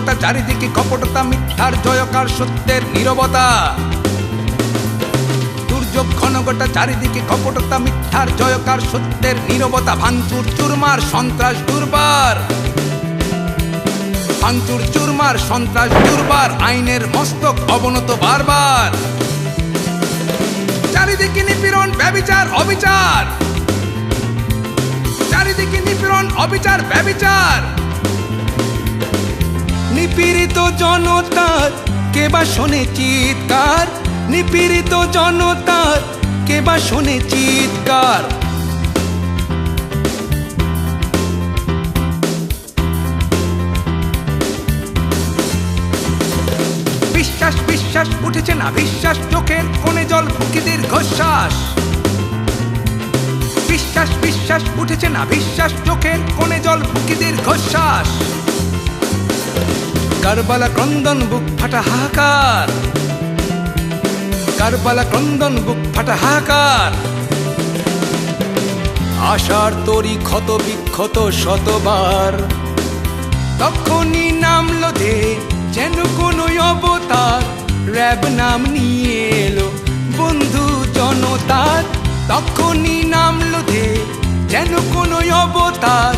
গোটা, চারিদিকে কপটতা, মিথ্যার জয়কার, সত্যের নীরবতা। দুর্যোগ ঘন গোটা, চারিদিকে কপটতা, মিথ্যার জয়কার, সত্যের নীরবতা। ভাঙচুর চুরমার, সন্ত্রাস দুর্বার, ভাঙচুর চুরমার, সন্ত্রাস দুর্বার। আইনের মস্তক অবনত বারবার, চারিদিকে নিপীড়ন, ব্যভিচার, অবিচার। চারিদিকে নিপীড়ন, অবিচার, ব্যভিচার। নিপীড়িত জনতার কে বা শোনে চিৎকার, নিপীড়িত জনতার কে বা শোনে চিৎকার। বিশ্বাস বিশ্বাস উঠেছে না বিশ্বাস, চোখের কোণে জল, বুকে দীর্ঘশ্বাস। বিশ্বাস বিশ্বাস উঠেছে না বিশ্বাস, চোখের কোণে জল, বুকে দীর্ঘশ্বাস। কারবালা ক্রন্দন, বুক ফাটা হাহাকার, কারবালা ক্রন্দন, বুক ফাটা হাহাকার। আশার তরি ক্ষত বিক্ষত শতবার, তখনই নামলো ধে যেন কোনো অবতার। র‍্যাব নাম নিয়ে এলো বন্ধু জনতার, তখনই নামলো ধে যেন কোনো অবতার।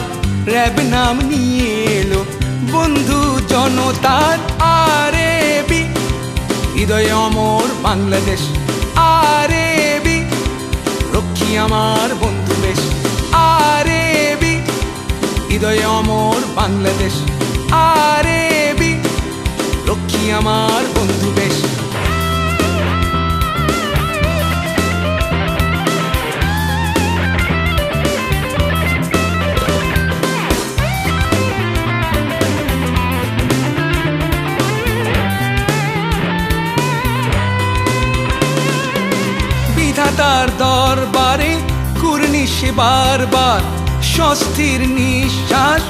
র‍্যাব নাম নিয়ে এলো বন্ধু জনতার। আরবি হৃদয়ে অমর বাংলাদেশ, আরবি রক্ষী আমার বন্ধু বেশ। আরবি হৃদয়ে অমর বাংলাদেশ, আরবি রক্ষী আমার বন্ধু বেশ। বিধাতার দরবারে কুর্নিশে বারবার, স্বস্তির নিঃশ্বাস,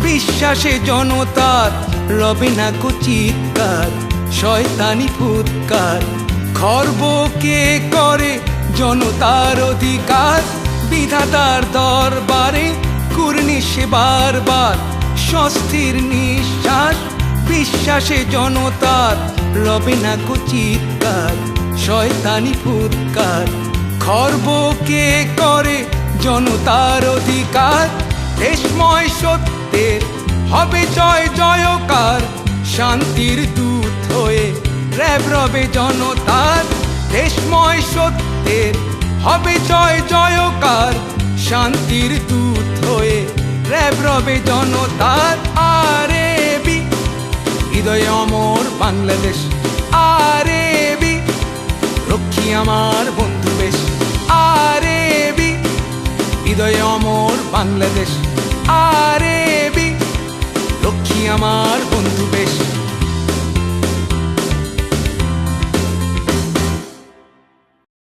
বিশ্বাসে জনতার। রবে না কো চিৎকার, শয়তানি ফুৎকার। খর্ব কে করে জনতার অধিকার। বিধাতার দরবারে কুর্নিশে বারবার, স্বস্তির নিঃশ্বাস, বিশ্বাসে জনতার। রবে না কো চিৎকার, শয়তানি ফুৎকার। খর্ব কে করে জনতার অধিকার। দেশময় সত্যের হবে জয় জয়কার, শান্তির দূত হয়ে র‍্যাব রবে জনতার। দেশময় সত্যের হবে জয় জয়কার, শান্তির দূত হয়ে র‍্যাব রবে জনতার। আরবি হৃদয়ে অমর বাংলাদেশ, আরবি রক্ষী আমার বন্ধু বেশ। আরবি হৃদয়ে অমর বাংলাদেশ, আরবি রক্ষী আমার বন্ধু বেশ।